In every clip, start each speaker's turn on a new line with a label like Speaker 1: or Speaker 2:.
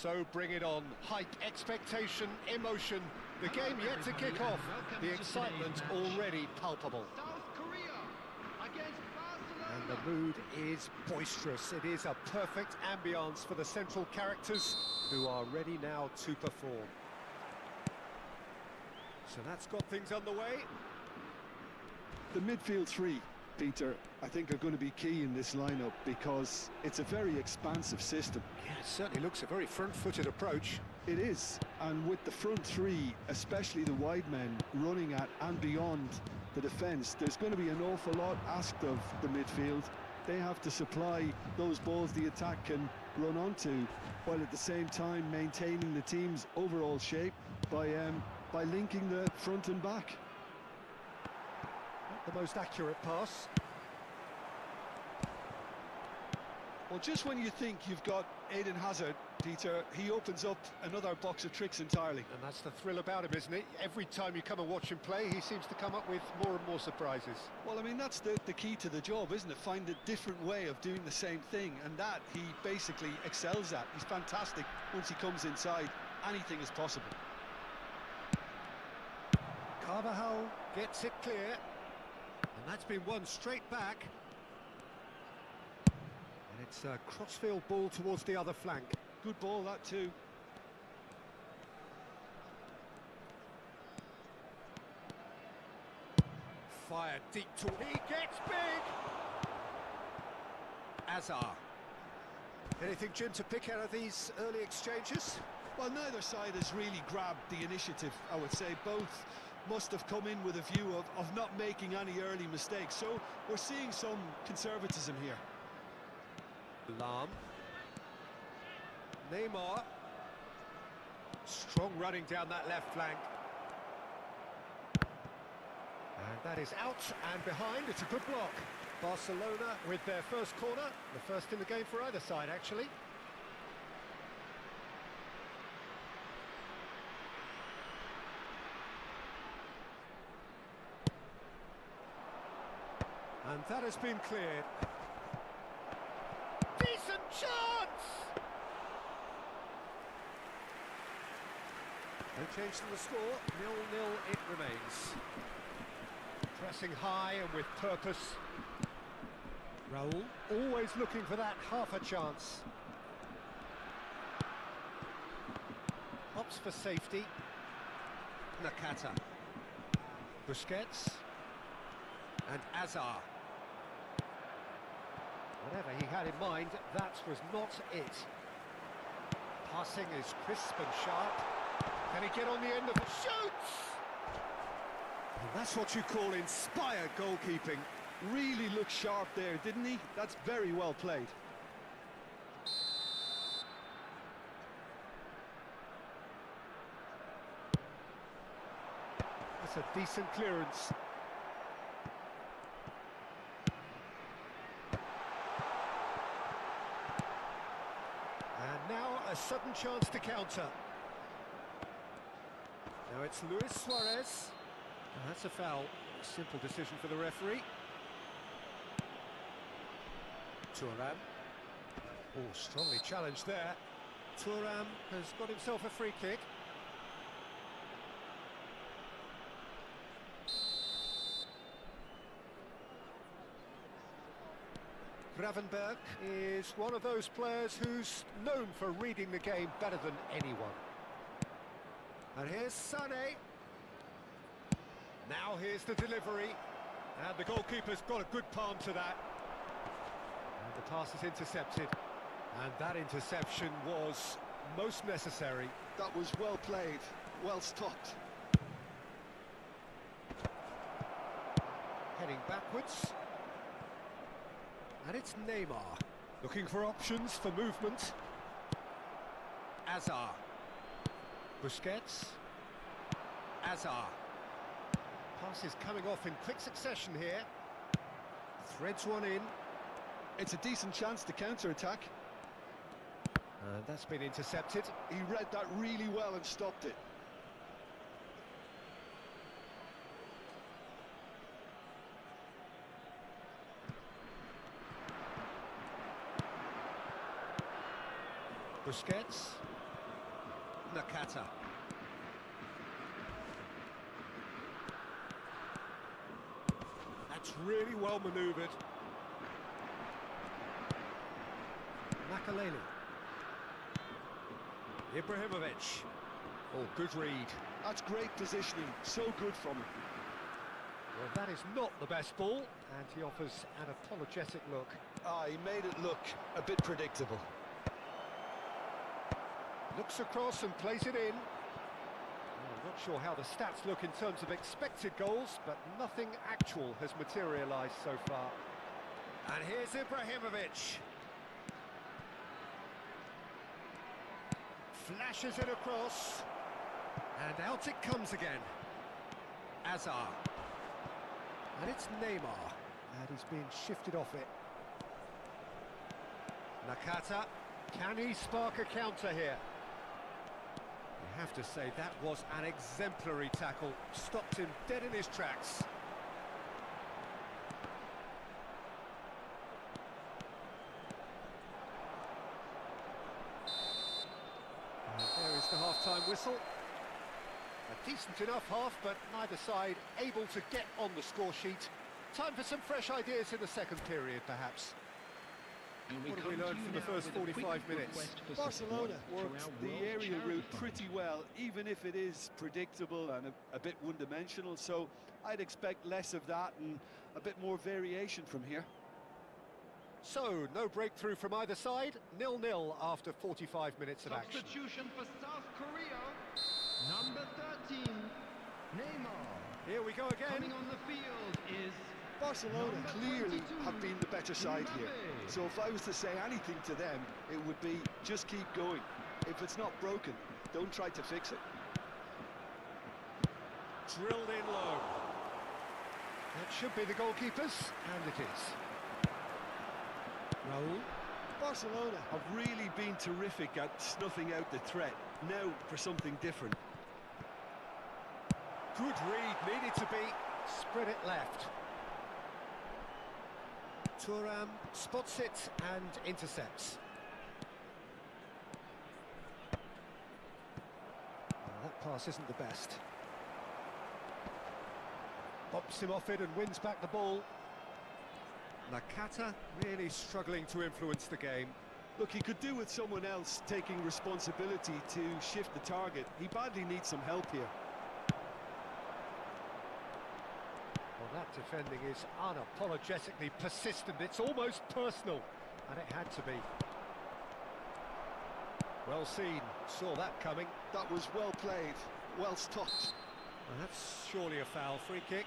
Speaker 1: So bring it on. Hype, expectation, emotion. The game yet to kick off. The excitement already palpable.
Speaker 2: South Korea against Barcelona.
Speaker 1: And the mood is boisterous. It is a perfect ambience for the central characters who are ready now to perform. So that's got things underway.
Speaker 3: The midfield three, Peter, I think are going to be key in this lineup because it's a very expansive system.
Speaker 1: Yeah, it certainly looks a very front-footed approach.
Speaker 3: It is, and with the front three, especially the wide men, running at and beyond the defence, there's going to be an awful lot asked of the midfield. They have to supply those balls the attack can run onto, while at the same time maintaining the team's overall shape by linking the front and back.
Speaker 1: Not the most accurate pass.
Speaker 3: Well, just when you think you've got Eden Hazard, Peter, he opens up another box of tricks entirely.
Speaker 1: And that's the thrill about him, isn't it? Every time you come and watch him play, he seems to come up with more and more surprises.
Speaker 3: Well, I mean, that's the key to the job, isn't it? Find a different way of doing the same thing, and that he basically excels at. He's fantastic. Once he comes inside, anything is possible.
Speaker 1: Carvajal gets it clear, and that's been won straight back. And it's a crossfield ball towards the other flank.
Speaker 3: Good ball, that too.
Speaker 1: Fired deep to... He gets big! Azar. Anything, Jim, to pick out of these early exchanges?
Speaker 3: Well, neither side has really grabbed the initiative, I would say. Both must have come in with a view of not making any early mistakes. So we're seeing some conservatism here.
Speaker 1: Lahm. Neymar. Strong running down that left flank. And that is out and behind. It's a good block. Barcelona with their first corner. The first in the game for either side, actually. And that has been cleared. Decent chance! No change to the score, 0-0 it remains. Pressing high and with purpose. Raul always looking for that half a chance. Opts for safety. Nakata. Busquets. And Azar. Whatever he had in mind, that was not it. Passing is crisp and sharp. Can he get on the end of it? Shoots!
Speaker 3: And that's what you call inspired goalkeeping. Really looked sharp there, didn't he? That's very well played.
Speaker 1: That's a decent clearance. And now a sudden chance to counter. Now it's Luis Suarez. And that's a foul. A simple decision for the referee. Thuram. Oh, strongly challenged there. Thuram has got himself a free kick. Gravenberch is one of those players who's known for reading the game better than anyone. And here's Sané. Now here's the delivery. And the goalkeeper's got a good palm to that. And the pass is intercepted. And that interception was most necessary.
Speaker 3: That was well played, well stopped.
Speaker 1: Heading backwards. And it's Neymar, looking for options for movement. Azar. Busquets. Azar. Pass is coming off in quick succession here. Threads one in.
Speaker 3: It's a decent chance to counter-attack.
Speaker 1: And that's been intercepted.
Speaker 3: He read that really well and stopped it.
Speaker 1: Busquets. Nakata. That's really well manoeuvred. Makaleli. Ibrahimovic. Oh, good read.
Speaker 3: That's great positioning, so good from him.
Speaker 1: Well, that is not the best ball, and he offers an apologetic look.
Speaker 3: Ah, he made it look a bit predictable.
Speaker 1: Looks across and plays it in. Well, I'm not sure how the stats look in terms of expected goals, but nothing actual has materialised so far. And here's Ibrahimovic. Flashes it across. And out it comes again. Azar. And it's Neymar. And he's being shifted off it. Nakata. Can he spark a counter here? You have to say that was an exemplary tackle. Stopped him dead in his tracks. And there is the half-time whistle. A decent enough half, but neither side able to get on the score sheet. Time for some fresh ideas in the second period, perhaps. What have we learned from the first 45 minutes?
Speaker 3: Barcelona worked the aerial route pretty well, even if it is predictable and a bit one-dimensional, so I'd expect less of that and a bit more variation from here.
Speaker 1: So, no breakthrough from either side, 0-0 after 45 minutes of action.
Speaker 2: Substitution for South Korea. Number 13, Neymar.
Speaker 1: Here we go again.
Speaker 2: Coming on the field is
Speaker 3: Barcelona
Speaker 2: number
Speaker 3: clearly
Speaker 2: 22,
Speaker 3: have been the better side here.
Speaker 2: Mbappe.
Speaker 3: So if I was to say anything to them, it would be just keep going. If it's not broken, don't try to fix it.
Speaker 1: Drilled in low. That should be the goalkeepers, and it is. Raul.
Speaker 3: Barcelona have really been terrific at snuffing out the threat. Now for something different.
Speaker 1: Good read, needed to be. Spread it left. Thuram spots it and intercepts. Well, that pass isn't the best. Bops him off it and wins back the ball. Nakata really struggling to influence the game.
Speaker 3: Look, he could do with someone else taking responsibility to shift the target. He badly needs some help here.
Speaker 1: Well, that defending is unapologetically persistent. It's almost personal, and it had to be. Well seen, saw that coming.
Speaker 3: That was well played, well stopped.
Speaker 1: Well, that's surely a foul. Free kick.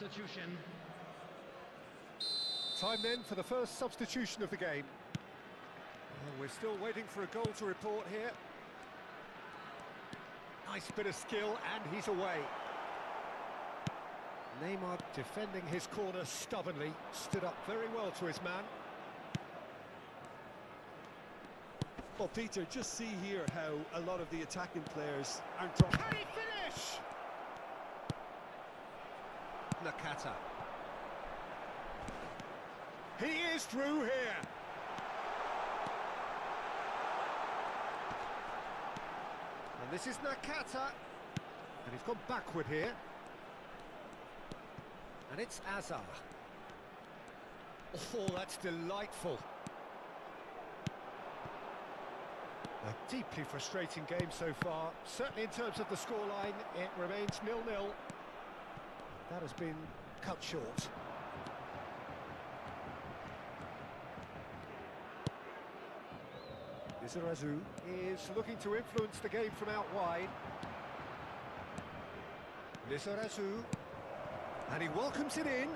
Speaker 2: substitution.
Speaker 1: Time then for the first substitution of the game. Well, we're still waiting for a goal to report here. Nice bit of skill, and he's away. Neymar defending his corner stubbornly, stood up very well to his man.
Speaker 3: Well, Peter, just see here how a lot of the attacking players aren't dropping.
Speaker 1: Can he finish? Nakata. He is through here. And this is Nakata. And he's gone backward here. And it's Azar. Oh, that's delightful. A deeply frustrating game so far. Certainly in terms of the scoreline, it remains 0-0. That has been cut short. Lizarazu is looking to influence the game from out wide. Lizarazu, and he welcomes it in.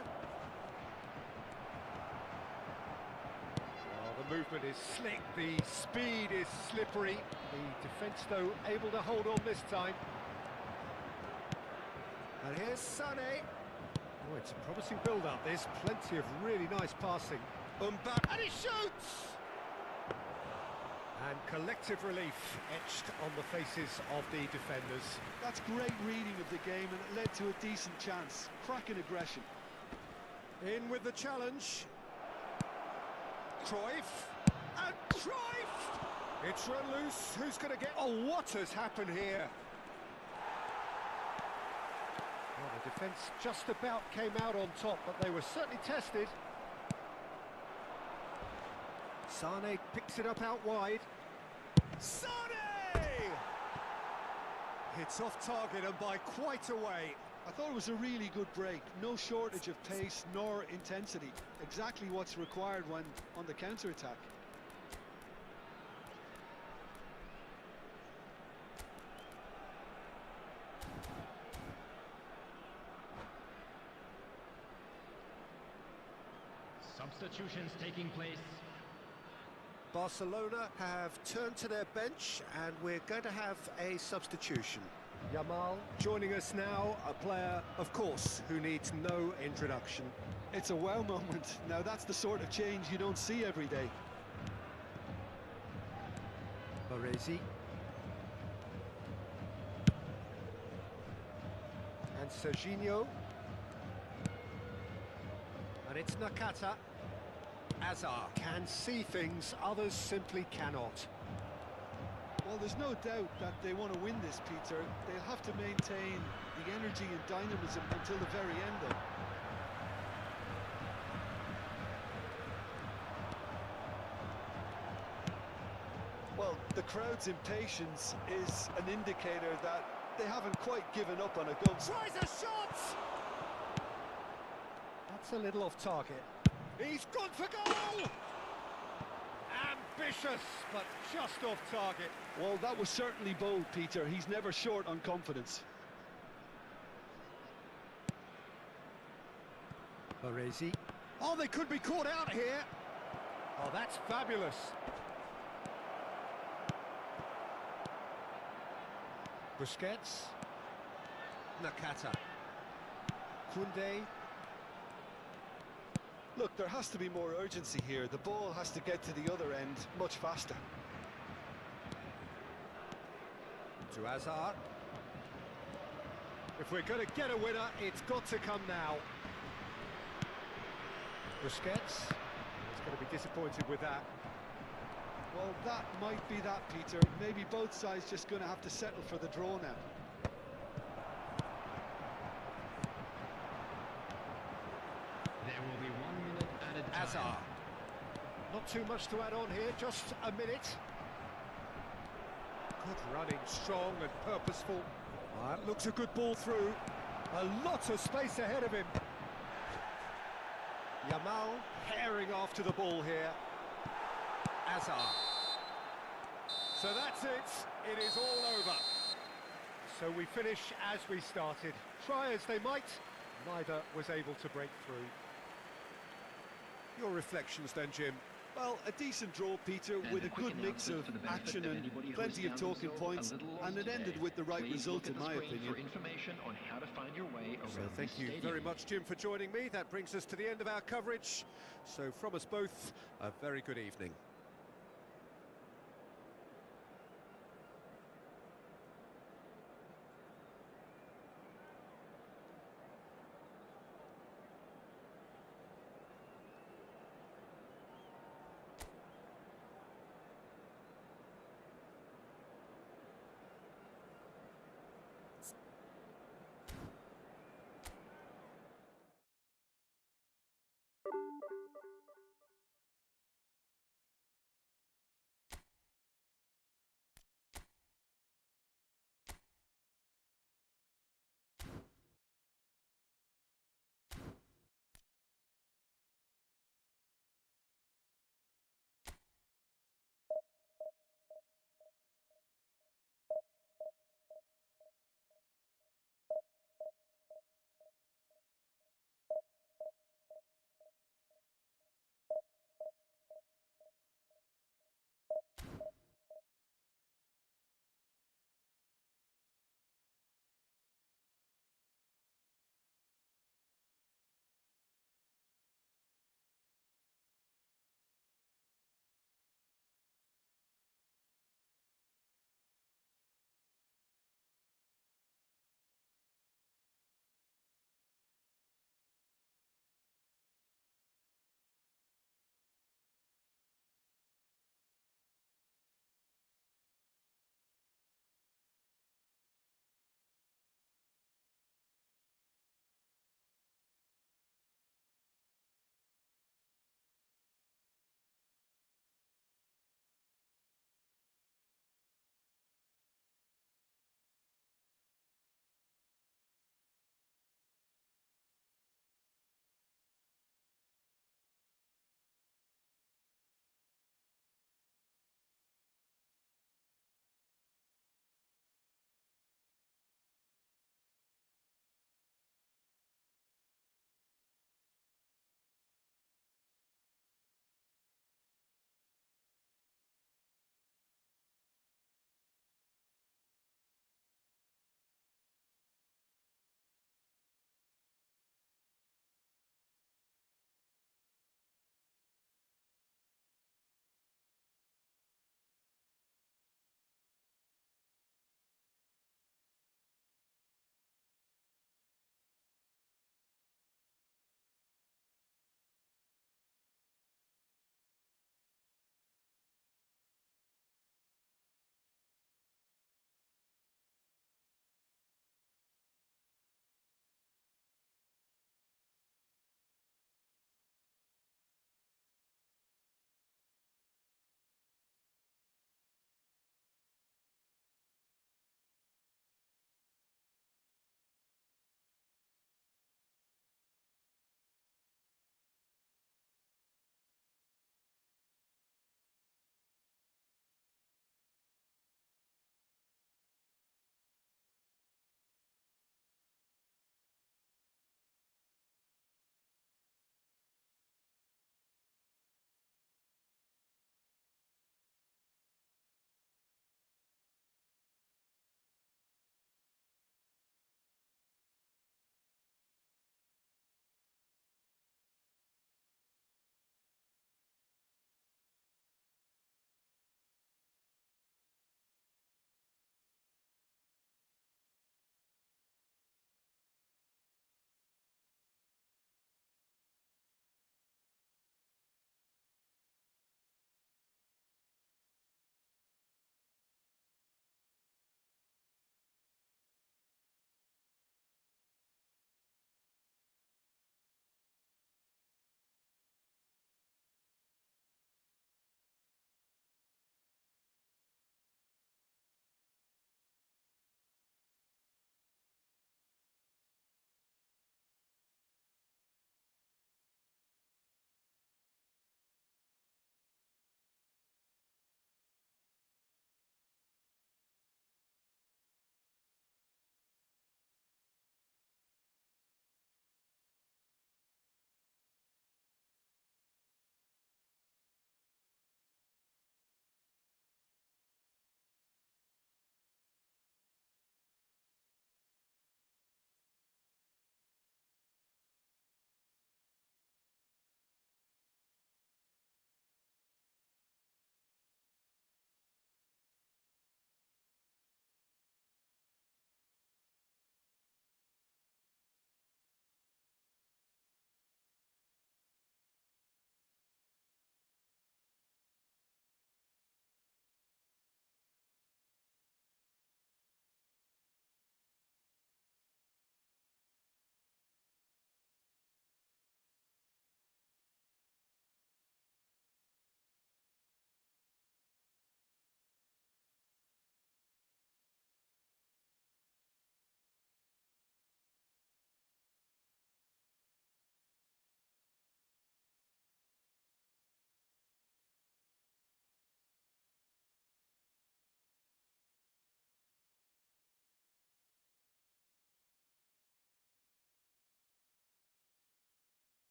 Speaker 1: Well, the movement is slick, the speed is slippery. The defence, though, able to hold on this time. And here's Sané. Oh, it's a promising build-up, this. Plenty of really nice passing. Mbappe, and he shoots! And collective relief etched on the faces of the defenders.
Speaker 3: That's great reading of the game, and it led to a decent chance. Cracking aggression.
Speaker 1: In with the challenge. Cruyff. And Cruyff! It's run loose. Who's going to get... Oh, what has happened here? Well, the defence just about came out on top, but they were certainly tested. Sané picks it up out wide. Sané! Hits off target and by quite a way.
Speaker 3: I thought it was a really good break. No shortage of pace nor intensity. Exactly what's required when on the counter-attack.
Speaker 2: Substitutions taking place.
Speaker 1: Barcelona have turned to their bench and we're going to have a substitution. Yamal joining us now, a player, of course, who needs no introduction.
Speaker 3: It's a wow moment. Now that's the sort of change you don't see every day.
Speaker 1: Baresi. And Serginho. And it's Nakata. Azar can see things others simply cannot.
Speaker 3: Well, there's no doubt that they want to win this, Peter. They'll have to maintain the energy and dynamism until the very end, though. Well, the crowd's impatience is an indicator that they haven't quite given up on a goal.
Speaker 1: Tries a shot! That's a little off target. He's gone for goal! Ambitious, but just off target.
Speaker 3: Well, that was certainly bold, Peter. He's never short on confidence.
Speaker 1: Baresi. Oh, they could be caught out here. Oh, that's fabulous. Busquets. Nakata. Koundé.
Speaker 3: Look, there has to be more urgency here. The ball has to get to the other end much faster.
Speaker 1: To Hazard. If we're going to get a winner, it's got to come now. Busquets. He's going to be disappointed with that.
Speaker 3: Well, that might be that, Peter. Maybe both sides just going to have to settle for the draw now.
Speaker 2: There will be 1 minute added time.
Speaker 1: Hazard. Not too much to add on here, just a minute. Good running, strong and purposeful. That looks a good ball through. A lot of space ahead of him. Yamal herring after the ball here. Hazard. So that's it. It is all over. So we finish as we started. Try as they might, neither was able to break through. Your reflections then, Jim?
Speaker 3: Well, a decent draw, Peter, with a good mix of action and plenty of talking points, and it ended with the right result, in my opinion.
Speaker 1: So thank you very much, Jim, for joining me. That brings us to the end of our coverage. So from us both, a very good evening.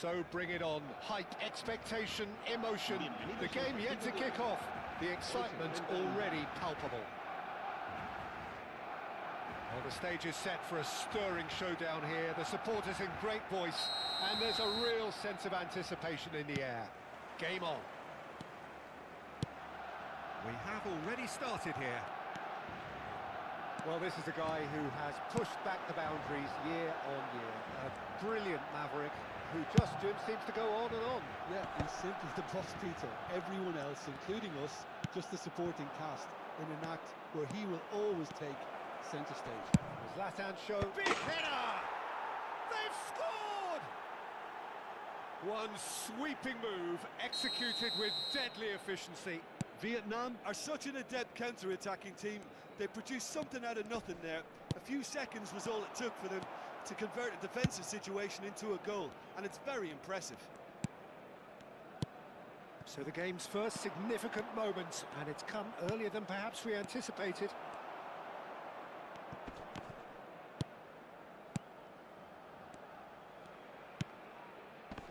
Speaker 1: So bring it on. Hype, expectation, emotion. The game yet to kick off. The excitement already palpable. Well, the stage is set for a stirring showdown here. The supporters in great voice, and there's a real sense of anticipation in the air. Game on. We have already started here. Well, this is a guy who has pushed back the boundaries year on year. A brilliant maverick who just seems to go on and on.
Speaker 3: Yeah, he's simply the boss, Peter. Everyone else, including us, just the supporting cast in an act where he will always take centre stage.
Speaker 1: Zlatan show. Big header! They've scored! One sweeping move executed with deadly efficiency.
Speaker 3: Vietnam are such an adept counter-attacking team. They produced something out of nothing there. A few seconds was all it took for them to convert a defensive situation into a goal, and it's very impressive.
Speaker 1: So the game's first significant moment, and it's come earlier than perhaps we anticipated.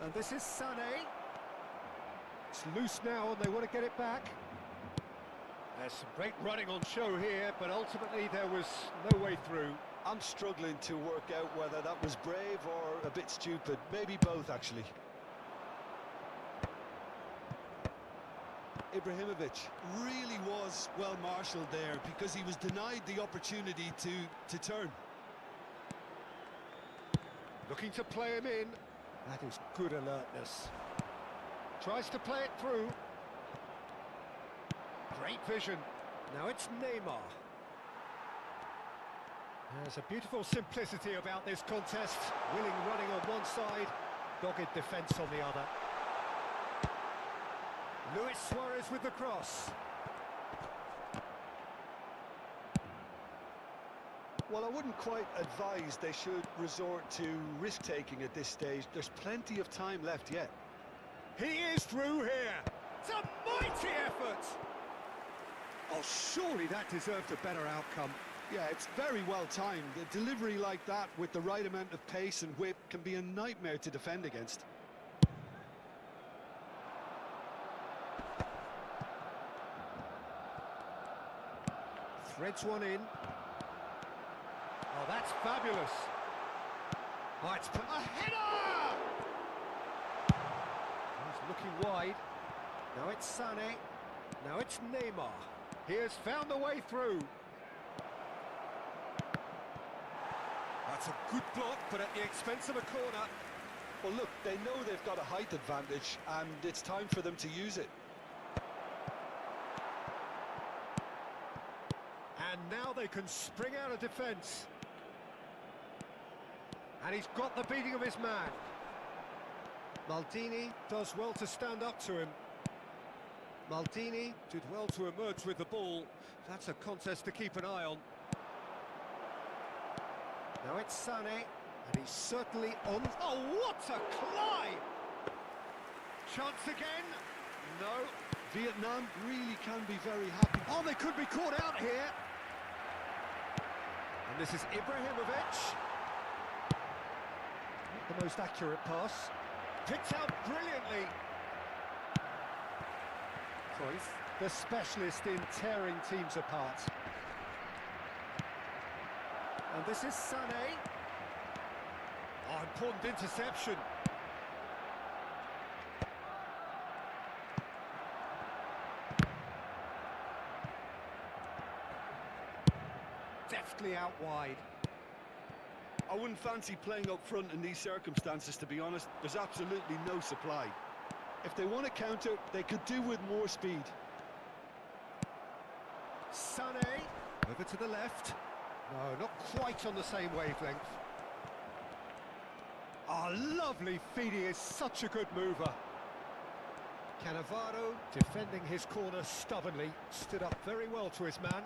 Speaker 1: And this is Sané. It's loose now and they want to get it back. There's some great running on show here, but ultimately there was no way through.
Speaker 3: I'm struggling to work out whether that was brave or a bit stupid. Maybe both, actually. Ibrahimovic really was well marshalled there because he was denied the opportunity to turn.
Speaker 1: Looking to play him in. That is good alertness. Tries to play it through. Great vision. Now it's Neymar. There's a beautiful simplicity about this contest. Willing running on one side, dogged defence on the other. Luis Suarez with the cross.
Speaker 3: Well, I wouldn't quite advise they should resort to risk-taking at this stage. There's plenty of time left yet.
Speaker 1: He is through here. It's a mighty effort. Oh, surely that deserved a better outcome.
Speaker 3: Yeah, it's very well timed. A delivery like that with the right amount of pace and whip can be a nightmare to defend against.
Speaker 1: Threads one in. Oh, that's fabulous. Oh, it's a header! He's looking wide. Now it's Sané. Now it's Neymar. He has found the way through. That's a good block, but at the expense of a corner.
Speaker 3: Well, look, they know they've got a height advantage, and it's time for them to use it.
Speaker 1: And now they can spring out of defence. And he's got the beating of his man. Maldini does well to stand up to him. Maldini did well to emerge with the ball. That's a contest to keep an eye on. Now it's Sané, and he's certainly on. Oh, what a climb! Chance again? No.
Speaker 3: Vietnam really can be very happy.
Speaker 1: Oh, they could be caught out here. And this is Ibrahimovic. Not the most accurate pass. Picked out brilliantly. Cruyff, the specialist in tearing teams apart. And this is Sané. Oh, important interception. Deftly out wide.
Speaker 3: I wouldn't fancy playing up front in these circumstances, to be honest. There's absolutely no supply. If they want to counter, they could do with more speed.
Speaker 1: Sané, over to the left. No, not quite on the same wavelength. Oh, lovely feed. He is such a good mover. Cannavaro, defending his corner stubbornly, stood up very well to his man.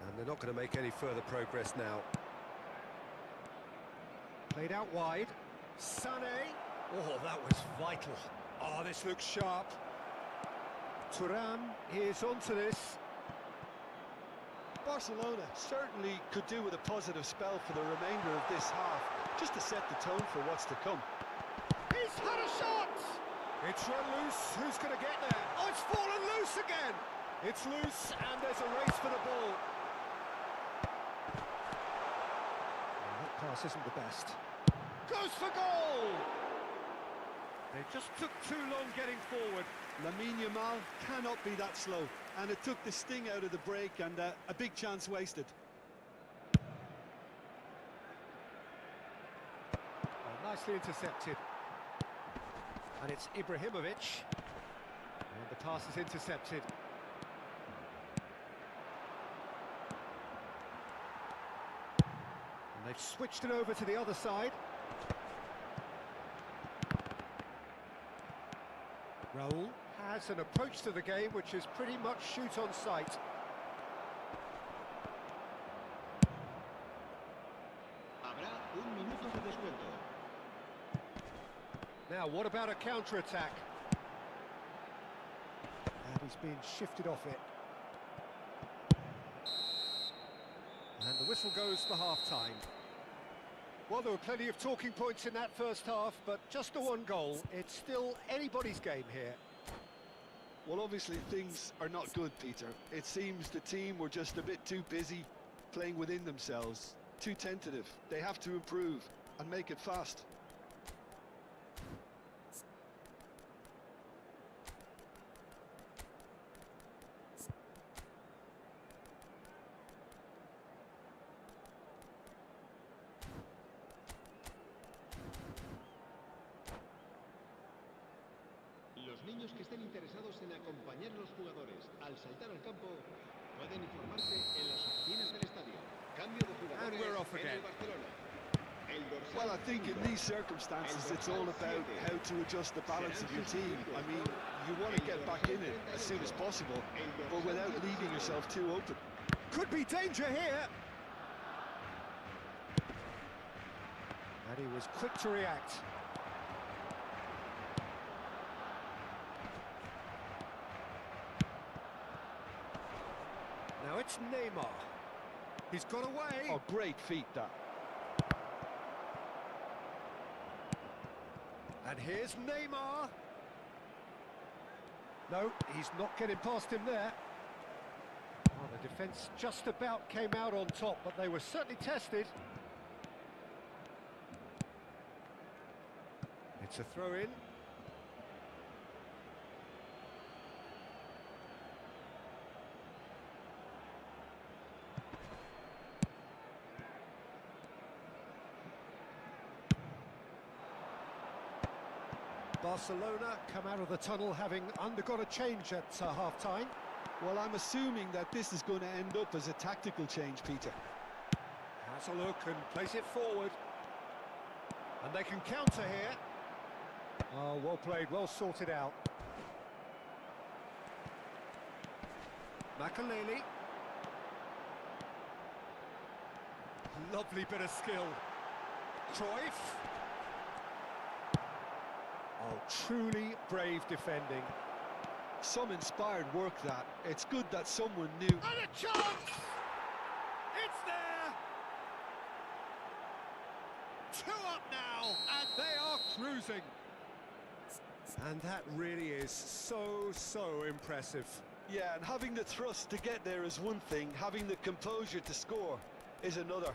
Speaker 1: And they're not going to make any further progress now. Played out wide. Sané. Oh, that was vital. Oh, this looks sharp. Thuram is onto this.
Speaker 3: Barcelona certainly could do with a positive spell for the remainder of this half. just to set the tone for what's to come.
Speaker 1: He's had a shot! It's run loose. Who's going to get there? Oh, it's fallen loose again! It's loose, and there's a race for the ball. That pass isn't the best. Goes for goal! They just took too long getting forward.
Speaker 3: Lamine Yamal cannot be that slow, and it took the sting out of the break, and a big chance wasted.
Speaker 1: Oh, nicely intercepted. And it's Ibrahimovic. And the pass is intercepted. And they've switched it over to the other side. Raul has an approach to the game which is pretty much shoot on sight.
Speaker 2: Habrá un minuto de descuento.
Speaker 1: Now, what about a counter-attack? And he's been shifted off it. And the whistle goes for half-time. Well, there were plenty of talking points in that first half, but just the one goal. It's still anybody's game here.
Speaker 3: Well, obviously things are not good, Peter. It seems the team were just a bit too busy playing within themselves, too tentative. They have to improve and make it fast.
Speaker 2: Los niños que estén interesados en acompañar a los jugadores al saltar al campo pueden informarse en las oficinas del estadio. Cambio de
Speaker 1: And we're off
Speaker 2: jugadores en
Speaker 1: again.
Speaker 2: el Barcelona. El dorsal
Speaker 3: Well, I think in these circumstances it's all about how to adjust the balance of your team. I mean, you want to get back in it as soon as possible, but without leaving yourself too open.
Speaker 1: Could be danger here. And he was quick to react. Now it's Neymar. He's got away.
Speaker 3: Oh, great feat, that.
Speaker 1: And here's Neymar. No, he's not getting past him there. Oh, the defence just about came out on top, but they were certainly tested. It's a throw-in. Barcelona come out of the tunnel having undergone a change at half-time.
Speaker 3: Well, I'm assuming that this is going to end up as a tactical change, Peter.
Speaker 1: Has a look and plays it forward. And they can counter here. Oh, well played, well sorted out. Makaleli. Lovely bit of skill. Cruyff. Oh, truly brave defending.
Speaker 3: Some inspired work, that. It's good that someone knew.
Speaker 1: And a chance! It's there! 2 up now, and they are cruising. And that really is so impressive.
Speaker 3: Yeah, and having the thrust to get there is one thing, having the composure to score is another.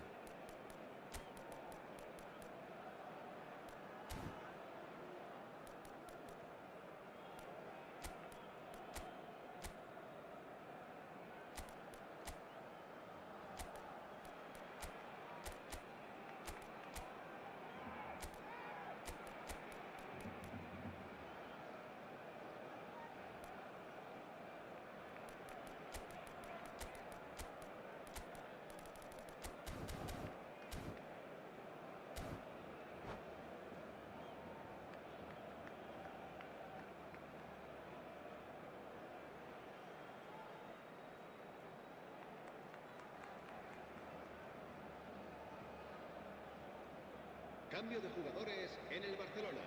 Speaker 2: Cambio de jugadores en el Barcelona.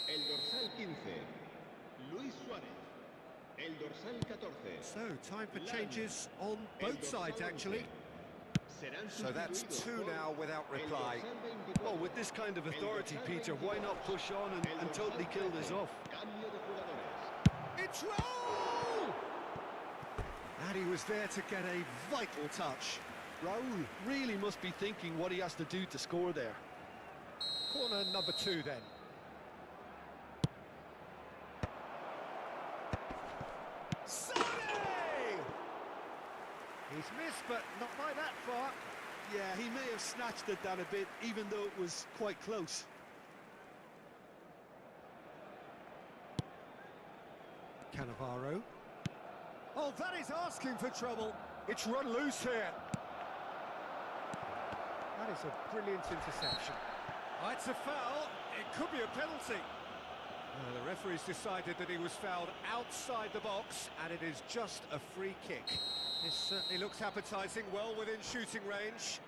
Speaker 2: El dorsal 15, Luis Suárez. El dorsal 14.
Speaker 1: So, time for changes on both sides, actually.
Speaker 2: Serán
Speaker 1: So that's
Speaker 2: sustituidos
Speaker 1: two
Speaker 2: por
Speaker 1: now without
Speaker 2: el
Speaker 1: reply.
Speaker 2: dorsal 24.
Speaker 3: Well, with this kind of authority, Peter, why not push on and totally kill this off?
Speaker 2: Cambio de jugadores.
Speaker 1: It's Raul! And he was there to get a vital touch.
Speaker 3: Raul really must be thinking what he has to do to score there.
Speaker 1: Corner number 2 then. Sane! He's missed, but not by that far.
Speaker 3: Yeah, he may have snatched at that a bit, even though it was quite close.
Speaker 1: Cannavaro. Oh, that is asking for trouble. It's run loose here. That is a brilliant interception. Oh, it's a foul. It could be a penalty. The referee's decided that he was fouled outside the box, and it is just a free kick. This certainly looks appetising, well within shooting range.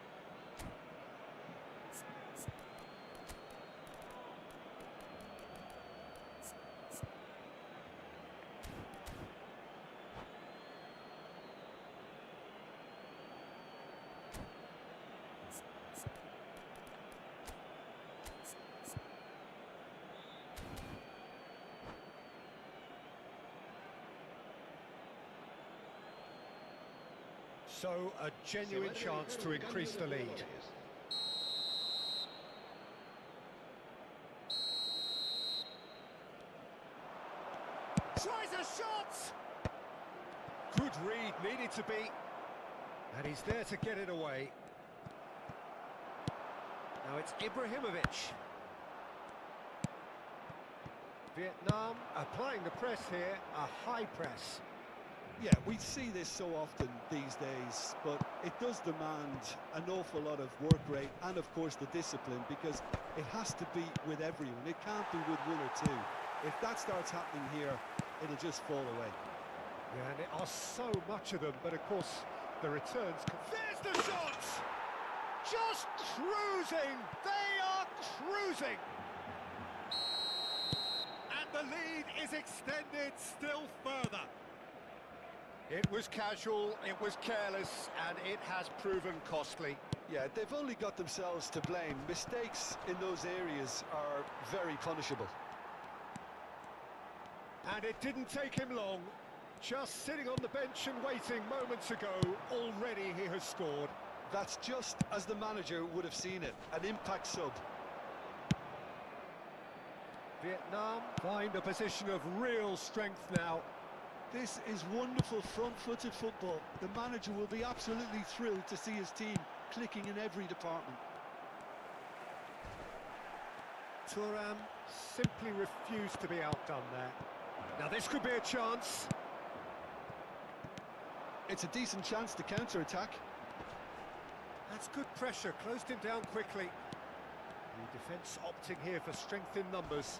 Speaker 1: So, a genuine chance to increase the lead. Tries a shot! Good read, needed to be. And he's there to get it away. Now it's Ibrahimovic. Vietnam applying the press here, a high press.
Speaker 3: Yeah, we see this so often these days, but it does demand an awful lot of work rate and, of course, the discipline, because it has to be with everyone. It can't be with one or two. If that starts happening here, it'll just fall away.
Speaker 1: Yeah, and there are so much of them, but of course, the returns... There's the shot! Just cruising! They are cruising! And the lead is extended still further. It was casual, it was careless, and it has proven costly.
Speaker 3: Yeah, they've only got themselves to blame. Mistakes in those areas are very punishable.
Speaker 1: And it didn't take him long. Just sitting on the bench and waiting moments ago, already he has scored.
Speaker 3: That's just as the manager would have seen it, an impact sub.
Speaker 1: Vietnam find a position of real strength now.
Speaker 3: This is wonderful front-footed football. The manager will be absolutely thrilled to see his team clicking in every department.
Speaker 1: Thuram simply refused to be outdone there. Now this could be a chance.
Speaker 3: It's a decent chance to counter-attack.
Speaker 1: That's good pressure, closed him down quickly. The defence opting here for strength in numbers.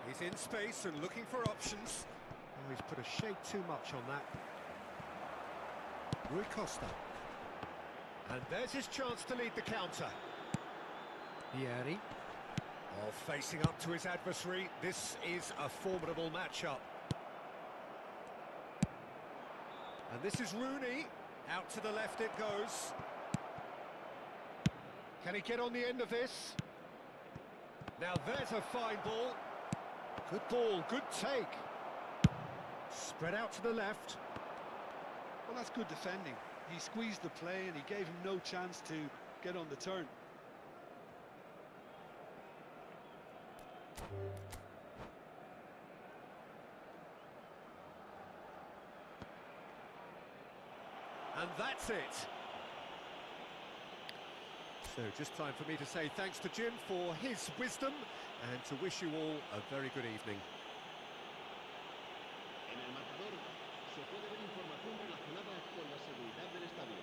Speaker 1: He's in space and looking for options. Oh, he's put a shade too much on that. Rui Costa. And there's his chance to lead the counter. Vieri. Oh, facing up to his adversary. This is a formidable matchup. And this is Rooney. Out to the left it goes. Can he get on the end of this? Now there's a fine ball. Good ball, good take. Spread out to the left.
Speaker 3: Well, that's good defending. He squeezed the play and he gave him no chance to get on the turn.
Speaker 1: And that's it. So just time for me to say thanks to Jim for his wisdom and to wish you all a very good evening.
Speaker 2: En el marcador se puede ver información relacionada con la seguridad del estadio.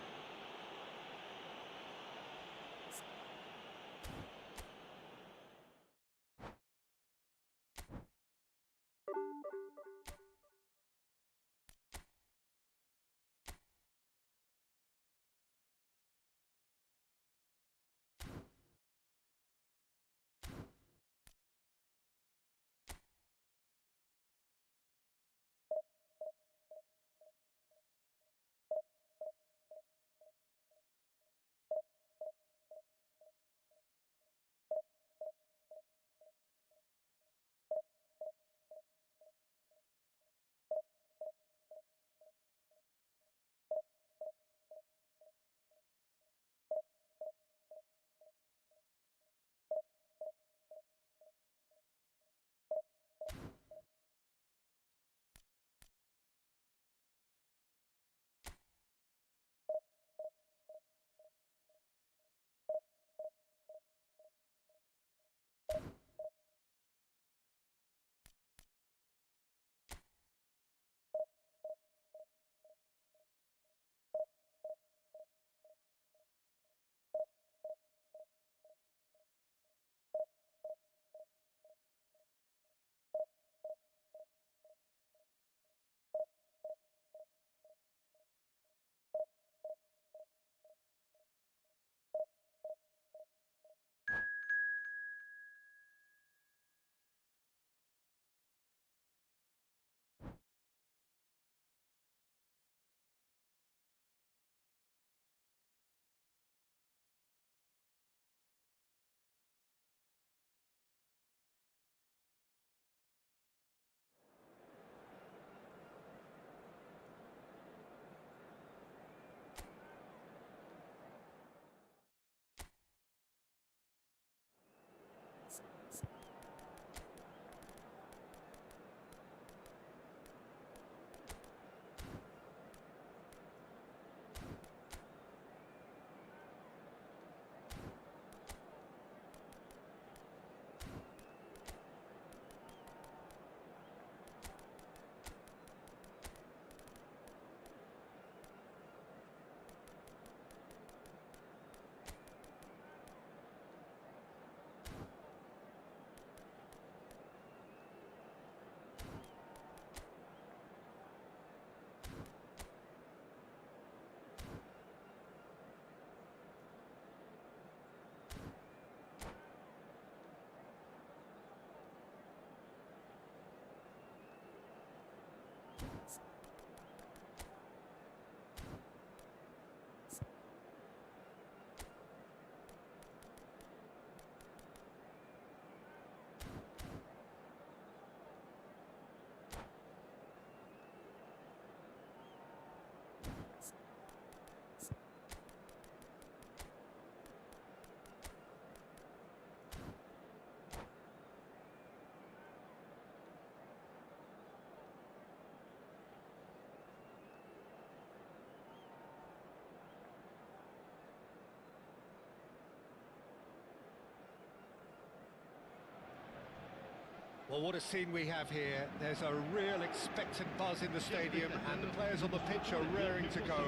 Speaker 1: Well, what a scene we have here. There's a real expectant buzz in the stadium, and the players on the pitch are raring to go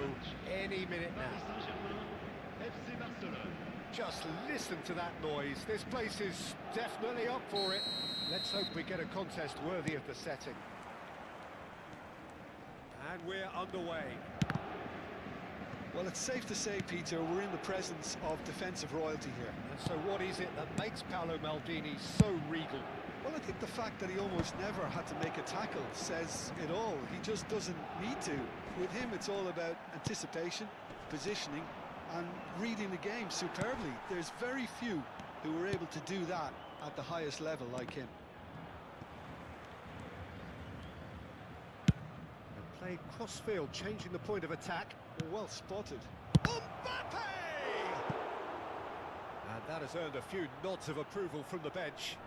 Speaker 1: any minute now. Just listen to that noise. This place is definitely up for it. Let's hope we get a contest worthy of the setting. And we're underway.
Speaker 3: Well, it's safe to say, Peter, we're in the presence of defensive royalty here.
Speaker 1: And so what is it that makes Paolo Maldini so regal?
Speaker 3: Well, I think the fact that he almost never had to make a tackle says it all. He just doesn't need to. With him, it's all about anticipation, positioning, and reading the game superbly. There's very few who were able to do that at the highest level like him.
Speaker 1: And played cross-field, changing the point of attack.
Speaker 3: Well spotted.
Speaker 1: Mbappe! And that has earned a few nods of approval from the bench.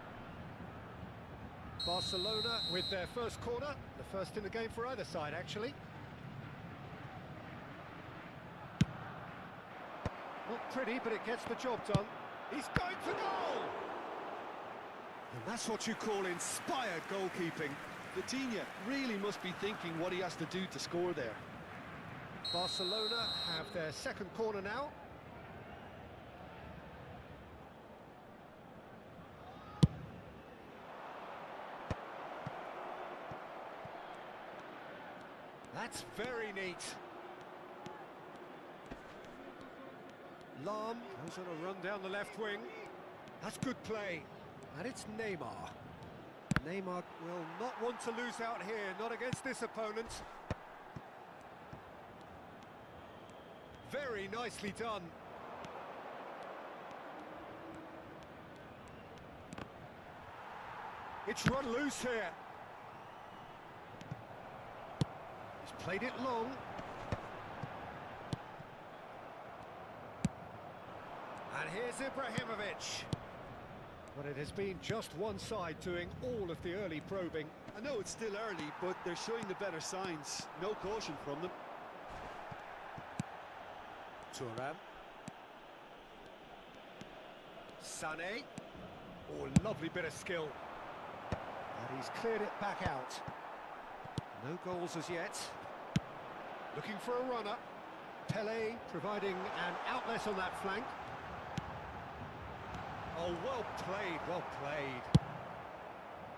Speaker 1: Barcelona with their first corner, the first in the game for either side, actually. Not pretty, but it gets the job done. He's going for goal! And that's what you call inspired goalkeeping.
Speaker 3: Vitinha really must be thinking what he has to do to score there.
Speaker 1: Barcelona have their second corner now. That's very neat. Lahm goes on a run down the left wing. That's good play. And it's Neymar. Neymar will not want to lose out here, not against this opponent. Very nicely done. It's run loose here. He's played it long. And here's Ibrahimovic. But it has been just one side doing all of the early probing.
Speaker 3: I know it's still early, but they're showing the better signs. No caution from them.
Speaker 1: Thuram. Sané. Oh, lovely bit of skill. And he's cleared it back out. No goals as yet. Looking for a runner. Pelé providing an outlet on that flank. Oh, well played, well played.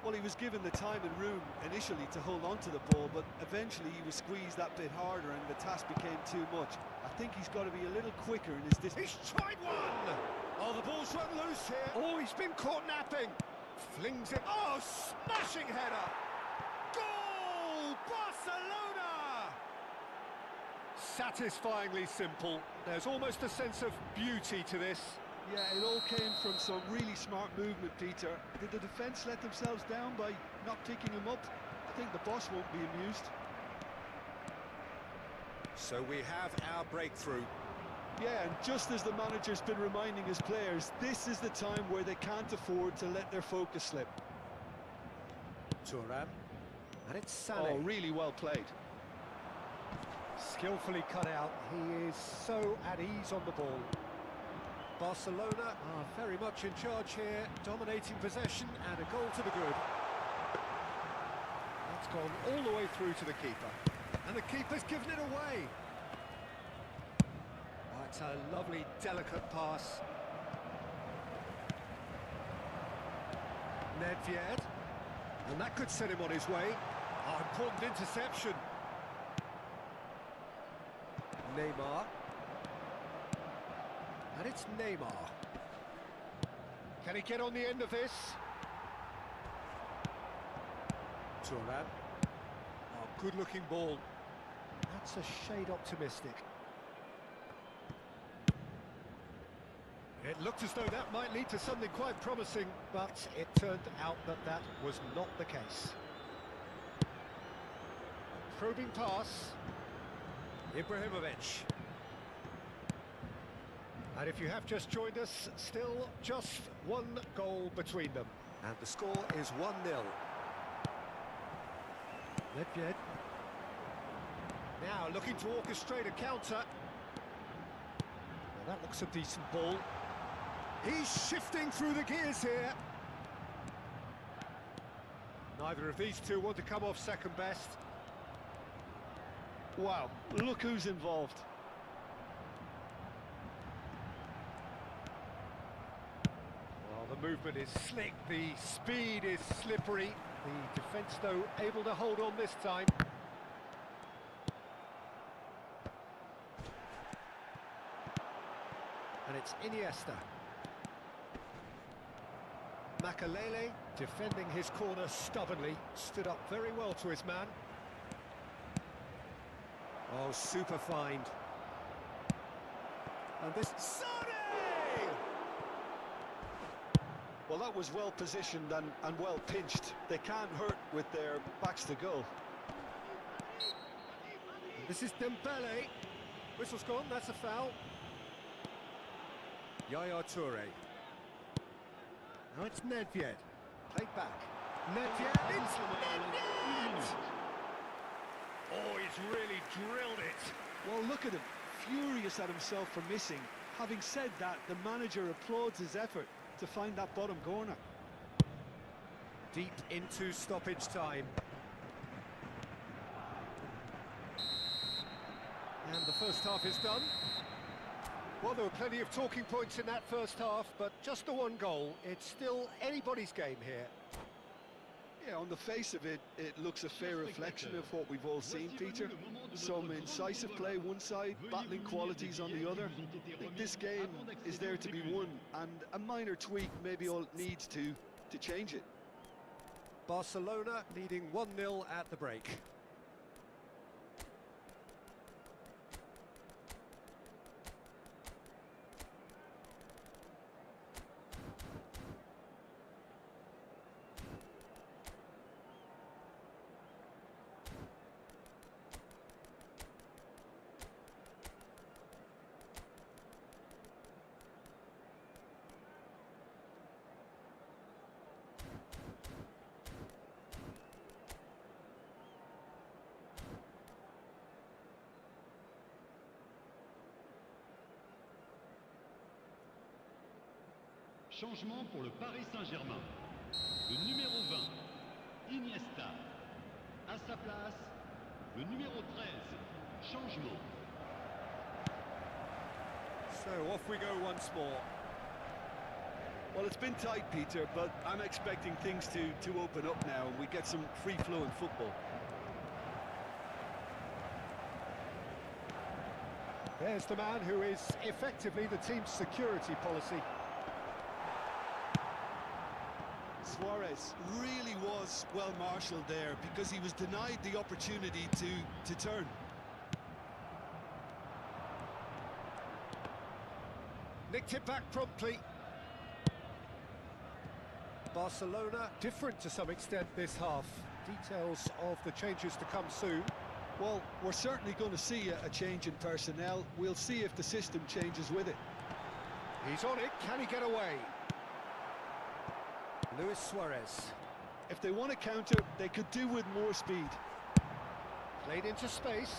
Speaker 3: Well, he was given the time and room initially to hold on to the ball, but eventually he was squeezed that bit harder and the task became too much. I think he's got to be a little quicker in his distance.
Speaker 1: He's tried one! Oh, the ball's run loose here. Oh, he's been caught napping. Flings it. Oh, smashing header. Goal! Barcelona! Satisfyingly simple. There's almost a sense of beauty to this.
Speaker 3: Yeah, it all came from some really smart movement, Peter. Did the defence let themselves down by not picking him up? I think the boss won't be amused.
Speaker 1: So we have our breakthrough.
Speaker 3: Yeah, and just as the manager's been reminding his players, this is the time where they can't afford to let their focus slip.
Speaker 1: Thuram. And it's Sané.
Speaker 3: Oh, really well played.
Speaker 1: Skillfully cut out. He is so at ease on the ball. Barcelona are very much in charge here, dominating possession and a goal to the good. That's gone all the way through to the keeper. And the keeper's given it away. Oh, it's a lovely, delicate pass. Nedved. And that could set him on his way. Oh, important interception. Neymar. And it's Neymar. Can he get on the end of this? Thuram. Oh, good-looking ball. That's a shade optimistic. It looked as though that might lead to something quite promising, but it turned out that that was not the case. Probing pass. Ibrahimovic. And if you have just joined us, still just one goal between them. And the score is 1-0. Nedved. Now looking to orchestrate a counter. Well, that looks a decent ball. He's shifting through the gears here. Neither of these two want to come off second best.
Speaker 3: Wow, look who's involved.
Speaker 1: Well, the movement is slick, the speed is slippery. The defence, though, able to hold on this time. And it's Iniesta. Makalele, defending his corner stubbornly, stood up very well to his man. Oh, super find. And this... Sane!
Speaker 3: Well, that was well positioned and well pinched. They can't hurt with their backs to goal.
Speaker 1: This is Dembele. Whistle's gone, that's a foul. Yaya Toure. Now it's Nedved. Played back. Nedved, it's Nedved! Oh, he's really drilled it.
Speaker 3: Well, look at him, furious at himself for missing. Having said that, the manager applauds his effort to find that bottom corner.
Speaker 1: Deep into stoppage time. And the first half is done. Well, there were plenty of talking points in that first half, but just the one goal. It's still anybody's game here.
Speaker 3: Yeah, on the face of it, it looks a fair reflection of what we've all seen, Peter. Some incisive play one side, battling qualities on the other. I think this game is there to be won, and a minor tweak maybe all it needs to change it.
Speaker 1: Barcelona leading 1-0 at the break.
Speaker 2: Changement pour le Paris Saint-Germain. Le numéro 20, Iniesta. À sa place, le numéro 13, changement.
Speaker 1: So off we go once more.
Speaker 3: Well, it's been tight, Peter, but I'm expecting things to open up now and we get some free-flowing football.
Speaker 1: There's the man who is effectively the team's security policy.
Speaker 3: Suarez really was well marshalled there because he was denied the opportunity to turn.
Speaker 1: Nicked it back promptly. Barcelona different to some extent this half. Details of the changes to come soon.
Speaker 3: Well, we're certainly going to see a change in personnel. We'll see if the system changes with it.
Speaker 1: He's on it, can he get away? Luis Suarez.
Speaker 3: If they want to counter, they could do with more speed.
Speaker 1: Played into space.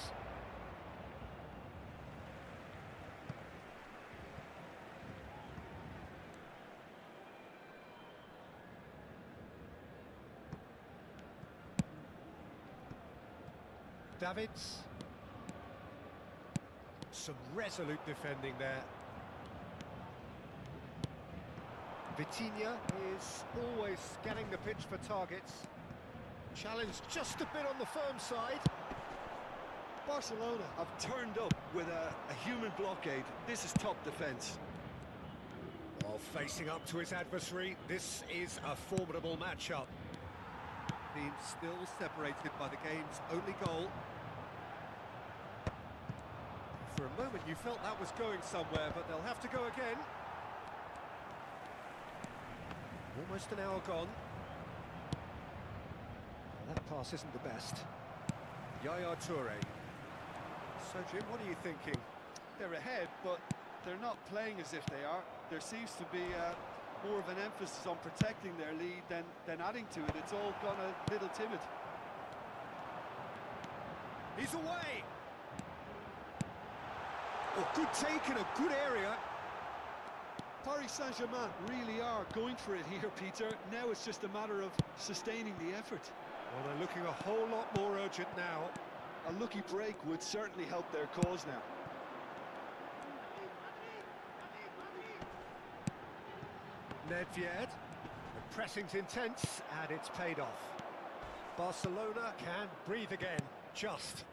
Speaker 1: Davids. Some resolute defending there. Vitinha is always scanning the pitch for targets. Challenge just a bit on the firm side.
Speaker 3: Barcelona have turned up with a human blockade. This is top defence.
Speaker 1: While facing up to his adversary, this is a formidable matchup. Team still separated by the game's only goal. For a moment you felt that was going somewhere, but they'll have to go again. Almost an hour gone. Well, that pass isn't the best. Yaya Toure. So, Jim, what are you thinking?
Speaker 3: They're ahead, but they're not playing as if they are. There seems to be more of an emphasis on protecting their lead than adding to it. It's all gone a little timid.
Speaker 1: He's away! Oh, good take in a good area.
Speaker 3: Paris Saint-Germain really are going for it here, Peter. Now it's just a matter of sustaining the effort.
Speaker 1: Well, they're looking a whole lot more urgent now.
Speaker 3: A lucky break would certainly help their cause now.
Speaker 1: Nedved. The pressing's intense, and it's paid off. Barcelona can breathe again, just.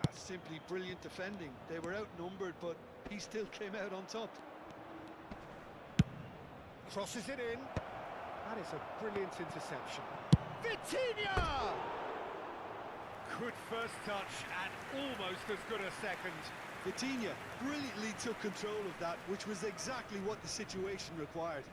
Speaker 3: That's simply brilliant defending. They were outnumbered, but he still came out on top.
Speaker 1: Crosses it in. That is a brilliant interception. Vitinha! Good first touch, and almost as good a second.
Speaker 3: Vitinha brilliantly took control of that, which was exactly what the situation required.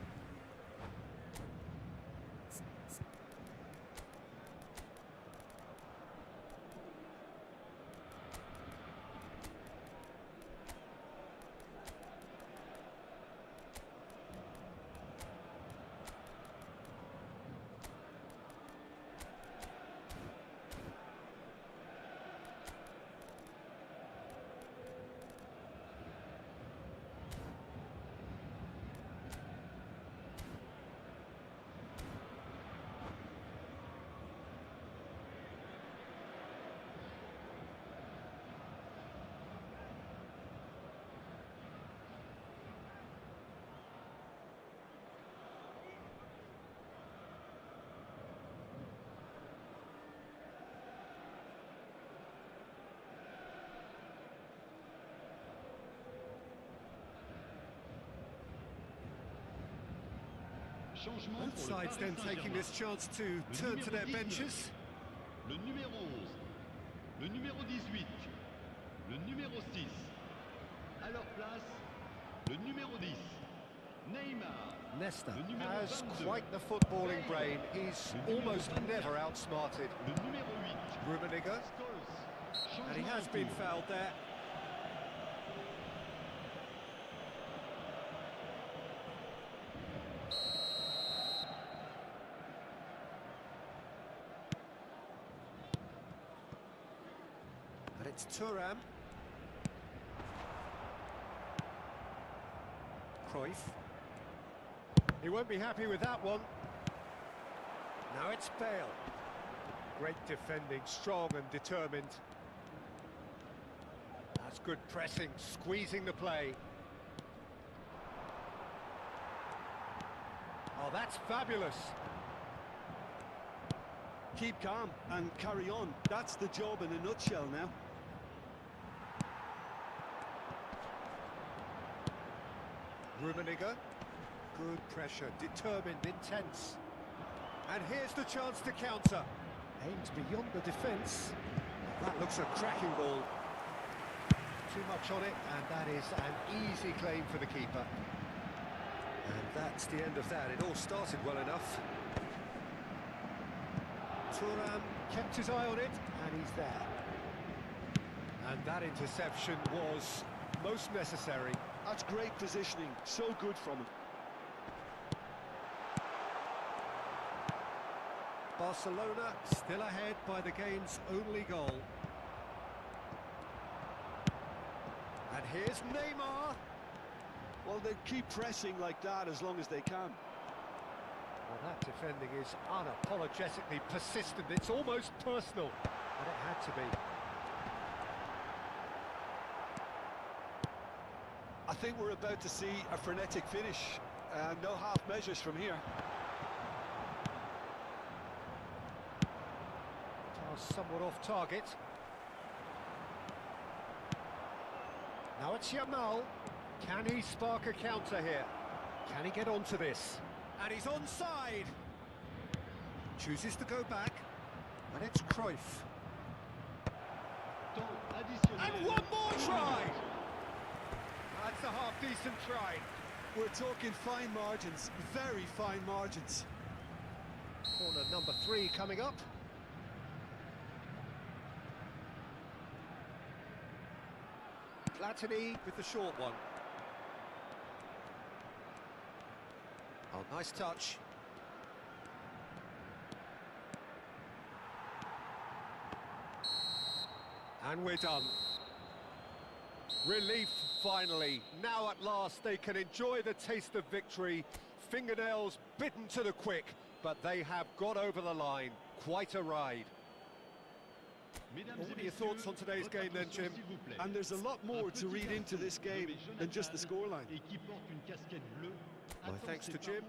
Speaker 2: Changement
Speaker 1: Both
Speaker 2: pour le
Speaker 1: sides
Speaker 2: Paris
Speaker 1: then taking
Speaker 2: Saint-Germain.
Speaker 1: this chance to turn to their benches.
Speaker 2: Le numéro 11, le numéro 18, le numéro 6. À leur place, le numéro 10, Neymar.
Speaker 1: Nesta
Speaker 2: Le numéro
Speaker 1: has
Speaker 2: 22.
Speaker 1: quite the footballing brain. He's almost never outsmarted.
Speaker 2: Le numéro 8,
Speaker 1: Rummenigge,
Speaker 2: Scholes.
Speaker 1: and he has
Speaker 2: Changement
Speaker 1: been
Speaker 2: en cours.
Speaker 1: fouled there. And it's Thuram. Cruyff. He won't be happy with that one. Now it's Bale. Great defending, strong and determined. That's good pressing, squeezing the play. Oh, that's fabulous.
Speaker 3: Keep calm and carry on. That's the job in a nutshell now.
Speaker 1: Rummenigge. Good pressure, determined, intense. And here's the chance to counter. Aims beyond the defence. That looks a cracking ball. Too much on it, and that is an easy claim for the keeper. And that's the end of that. It all started well enough. Thuram kept his eye on it, and he's there. And that interception was most necessary.
Speaker 3: That's great positioning. So good from him.
Speaker 1: Barcelona still ahead by the game's only goal. And here's Neymar.
Speaker 3: Well, they keep pressing like that as long as they can.
Speaker 1: Well, that defending is unapologetically persistent. It's almost personal, and it had to be.
Speaker 3: I think we're about to see a frenetic finish. No half measures from here.
Speaker 1: Somewhat off target. Now it's Yamal. Can he spark a counter here? Can he get onto this? And he's onside. Chooses to go back. And it's Cruyff.
Speaker 2: Temps additionnel.
Speaker 1: And one more try! That's a half-decent try.
Speaker 3: We're talking fine margins, very fine margins.
Speaker 1: Corner number 3 coming up. Platini with the short one. Oh, nice touch. And we're done. Relief Finally, now at last they can enjoy the taste of victory. Fingernails bitten to the quick, but they have got over the line. Quite a ride. What are your thoughts on today's game then, Jim?
Speaker 3: And there's a lot more to read into this game than just the scoreline.
Speaker 1: My thanks to Jim.